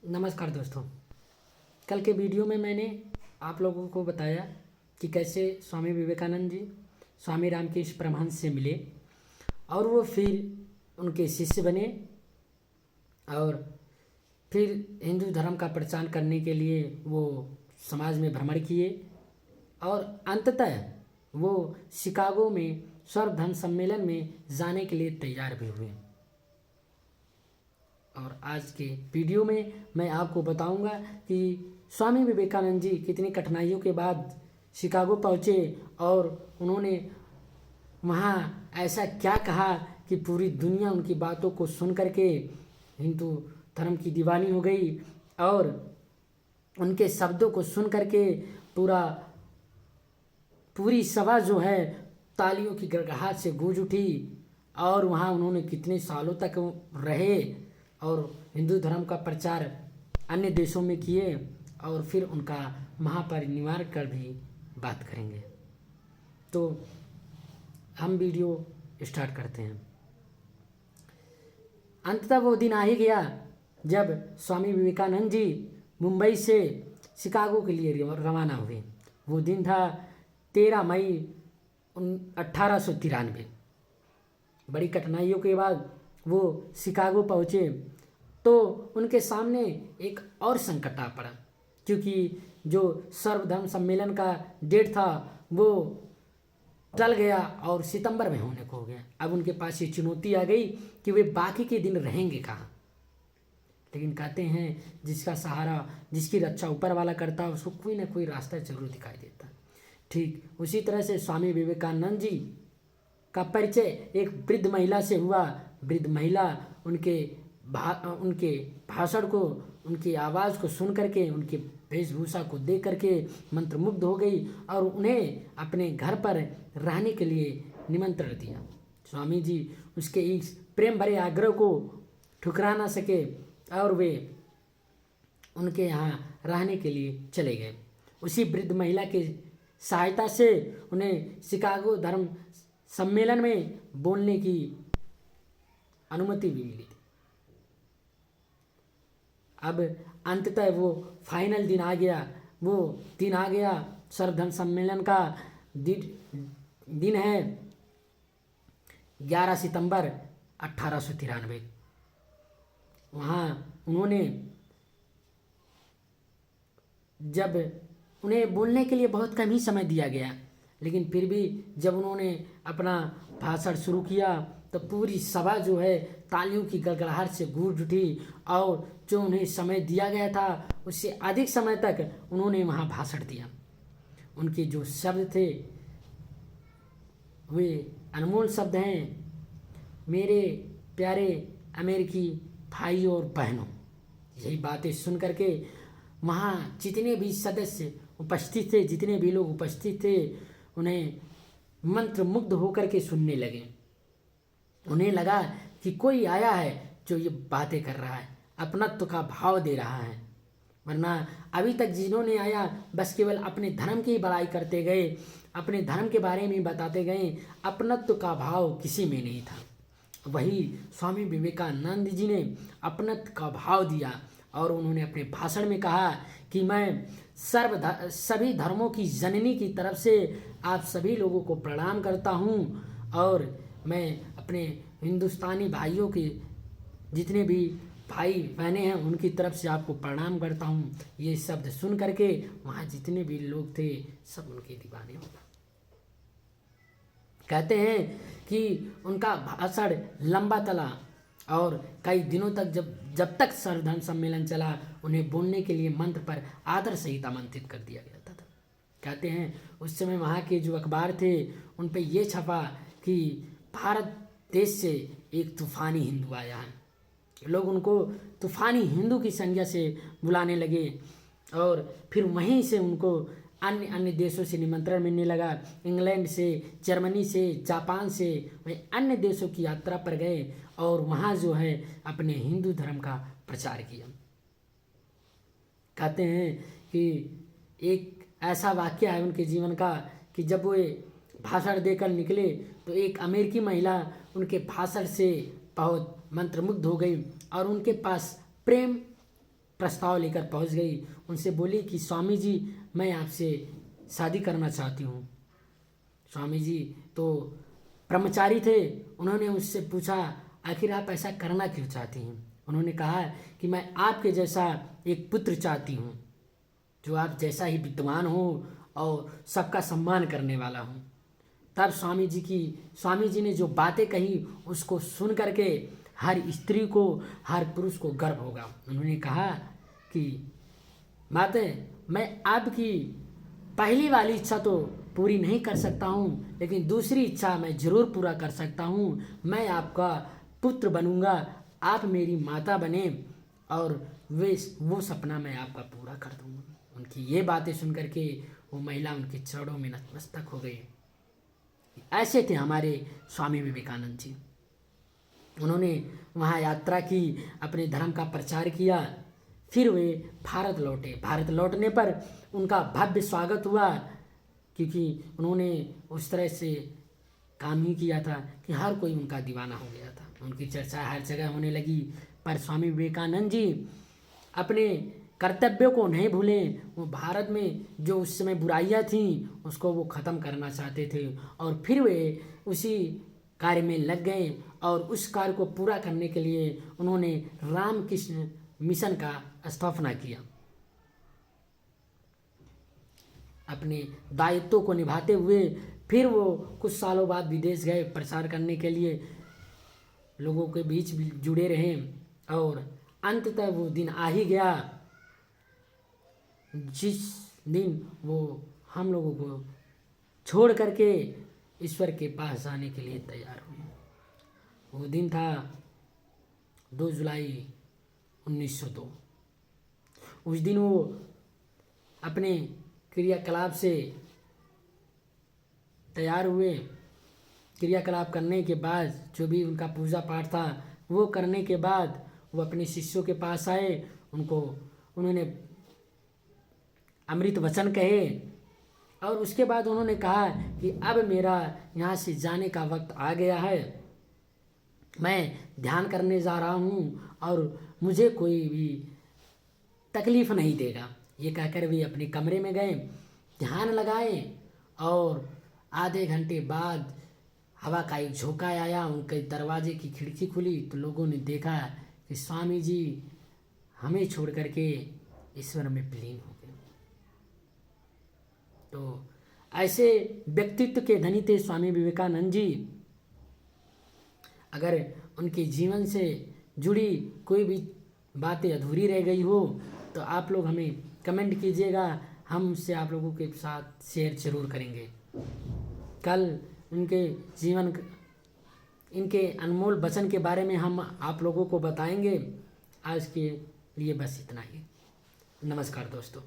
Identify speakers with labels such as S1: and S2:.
S1: नमस्कार दोस्तों। कल के वीडियो में मैंने आप लोगों को बताया कि कैसे स्वामी विवेकानंद जी स्वामी रामकृष्ण परमहंस से मिले और वो फिर उनके शिष्य बने और फिर हिंदू धर्म का प्रचार करने के लिए वो समाज में भ्रमण किए और अंततः वो शिकागो में सर्वधर्म सम्मेलन में जाने के लिए तैयार भी हुए। और आज के वीडियो में मैं आपको बताऊंगा कि स्वामी विवेकानंद जी कितनी कठिनाइयों के बाद शिकागो पहुँचे और उन्होंने वहाँ ऐसा क्या कहा कि पूरी दुनिया उनकी बातों को सुन करके हिंदू धर्म की दीवानी हो गई और उनके शब्दों को सुन करके पूरी सभा जो है तालियों की गड़गड़ाहट से गूंज उठी। और वहाँ उन्होंने कितने सालों तक रहे और हिंदू धर्म का प्रचार अन्य देशों में किए और फिर उनका महापरिनिर्वाण कर भी बात करेंगे। तो हम वीडियो स्टार्ट करते हैं। अंततः वो दिन आ ही गया जब स्वामी विवेकानंद जी मुंबई से शिकागो के लिए रवाना हुए। वो दिन था 13 मई 1893। बड़ी कठिनाइयों के बाद वो शिकागो पहुँचे तो उनके सामने एक और संकट आ पड़ा, क्योंकि जो सर्वधर्म सम्मेलन का डेट था वो टल गया और सितंबर में होने को हो गया। अब उनके पास ये चुनौती आ गई कि वे बाकी के दिन रहेंगे कहाँ। लेकिन कहते हैं जिसका सहारा जिसकी रक्षा ऊपर वाला करता है उसको कोई ना कोई रास्ता जरूर दिखाई देता है। ठीक उसी तरह से स्वामी विवेकानंद जी का परिचय एक वृद्ध महिला से हुआ। वृद्ध महिला उनके भाषण को, उनकी आवाज़ को सुन करके, उनकी वेशभूषा को देख करके मंत्रमुग्ध हो गई और उन्हें अपने घर पर रहने के लिए निमंत्रण दिया। स्वामी जी उसके इस प्रेम भरे आग्रह को ठुकरा ना सके और वे उनके यहाँ रहने के लिए चले गए। उसी वृद्ध महिला की सहायता से उन्हें शिकागो धर्म सम्मेलन में बोलने की अनुमति भी मिली थी। अब अंततः वो फाइनल दिन आ गया। वो दिन आ गया सर्वधर्म सम्मेलन का दिन है 11 सितंबर 1893। वहाँ उन्हें बोलने के लिए बहुत कम ही समय दिया गया, लेकिन फिर भी जब उन्होंने अपना भाषण शुरू किया तो पूरी सभा जो है तालियों की गड़गड़ाहट से गूंज उठी और जो उन्हें समय दिया गया था उससे अधिक समय तक उन्होंने वहाँ भाषण दिया। उनके जो शब्द थे वे अनमोल शब्द हैं। मेरे प्यारे अमेरिकी भाइयों और बहनों, यही बातें सुन करके वहाँ जितने भी सदस्य उपस्थित थे, जितने भी लोग उपस्थित थे, उन्हें मंत्रमुग्ध होकर के सुनने लगे। उन्हें लगा कि कोई आया है जो ये बातें कर रहा है, अपनत्व का भाव दे रहा है। वरना अभी तक जिन्होंने आया बस केवल अपने धर्म की बड़ाई करते गए, अपने धर्म के बारे में बताते गए, अपनत्व का भाव किसी में नहीं था। वही स्वामी विवेकानंद जी ने अपनत्व का भाव दिया और उन्होंने अपने भाषण में कहा कि मैं सभी धर्मों की जननी की तरफ से आप सभी लोगों को प्रणाम करता हूँ और मैं अपने हिंदुस्तानी भाइयों के जितने भी भाई बहनें हैं उनकी तरफ से आपको प्रणाम करता हूँ। ये शब्द सुन करके वहाँ जितने भी लोग थे सब उनके दीवाने हो गए। कहते हैं कि उनका भाषण लंबा चला और कई दिनों तक जब तक सर्वधर्म सम्मेलन चला उन्हें बोलने के लिए मंत्र पर आदर सहित आमंत्रित कर दिया गया था। कहते हैं उस समय वहाँ के जो अखबार थे उन पे ये छपा कि भारत देश से एक तूफानी हिंदू आया है। लोग उनको तूफानी हिंदू की संज्ञा से बुलाने लगे और फिर वहीं से उनको अन्य देशों से निमंत्रण मिलने लगा। इंग्लैंड से, जर्मनी से, जापान से वहीं अन्य देशों की यात्रा पर गए और वहाँ जो है अपने हिंदू धर्म का प्रचार किया। कहते हैं कि एक ऐसा वाक्य है उनके जीवन का कि जब वे भाषण देकर निकले तो एक अमेरिकी महिला उनके भाषण से बहुत मंत्रमुग्ध हो गई और उनके पास प्रेम प्रस्ताव लेकर पहुंच गई। उनसे बोली कि स्वामी जी, मैं आपसे शादी करना चाहती हूँ। स्वामी जी तो ब्रह्मचारी थे। उन्होंने उससे पूछा, आखिर आप ऐसा करना क्यों चाहती हैं? उन्होंने कहा कि मैं आपके जैसा एक पुत्र चाहती हूँ, जो आप जैसा ही विद्वान हो और सबका सम्मान करने वाला हूँ। तब स्वामी जी ने जो बातें कही उसको सुन करके हर स्त्री को, हर पुरुष को गर्व होगा। उन्होंने कहा कि माते, मैं आपकी पहली वाली इच्छा तो पूरी नहीं कर सकता हूँ, लेकिन दूसरी इच्छा मैं ज़रूर पूरा कर सकता हूँ। मैं आपका पुत्र बनूंगा, आप मेरी माता बने और वो सपना मैं आपका पूरा कर दूंगा। उनकी ये बातें सुन करके वो महिला उनके चरणों में नतमस्तक हो गई। ऐसे थे हमारे स्वामी विवेकानंद जी। उन्होंने वहाँ यात्रा की, अपने धर्म का प्रचार किया, फिर वे भारत लौटे। भारत लौटने पर उनका भव्य स्वागत हुआ, क्योंकि उन्होंने उस तरह से काम ही किया था कि हर कोई उनका दीवाना हो गया था। उनकी चर्चा हर जगह होने लगी। पर स्वामी विवेकानंद जी अपने कर्तव्यों को नहीं भूले। वो भारत में जो उस समय बुराइयां थीं उसको वो ख़त्म करना चाहते थे, और फिर वे उसी कार्य में लग गए। और उस कार्य को पूरा करने के लिए उन्होंने रामकृष्ण मिशन का स्थापना किया। अपने दायित्वों को निभाते हुए फिर वो कुछ सालों बाद विदेश गए प्रचार करने के लिए, लोगों के बीच भी जुड़े रहे, और अंततः वो दिन आ ही गया जिस दिन वो हम लोगों को छोड़ करके ईश्वर के पास जाने के लिए तैयार हुए। वो दिन था 2 जुलाई 1902। उस दिन वो अपने क्रियाकलाप से तैयार हुए। क्रियाकलाप करने के बाद जो भी उनका पूजा पाठ था वो करने के बाद वो अपने शिष्यों के पास आए। उन्होंने अमृत वचन कहे, और उसके बाद उन्होंने कहा कि अब मेरा यहाँ से जाने का वक्त आ गया है, मैं ध्यान करने जा रहा हूँ और मुझे कोई भी तकलीफ़ नहीं देगा। ये कहकर वे अपने कमरे में गए, ध्यान लगाए, और आधे घंटे बाद हवा का एक झोंका आया, उनके दरवाजे की खिड़की खुली तो लोगों ने देखा कि स्वामी जी हमें छोड़ करके ईश्वर में विलीन हो गए। तो ऐसे व्यक्तित्व के धनी थे स्वामी विवेकानंद जी। अगर उनके जीवन से जुड़ी कोई भी बातें अधूरी रह गई हो तो आप लोग हमें कमेंट कीजिएगा, हम उससे आप लोगों के साथ शेयर जरूर करेंगे। कल उनके जीवन, इनके अनमोल वचन के बारे में हम आप लोगों को बताएंगे। आज के लिए बस इतना ही। नमस्कार दोस्तों।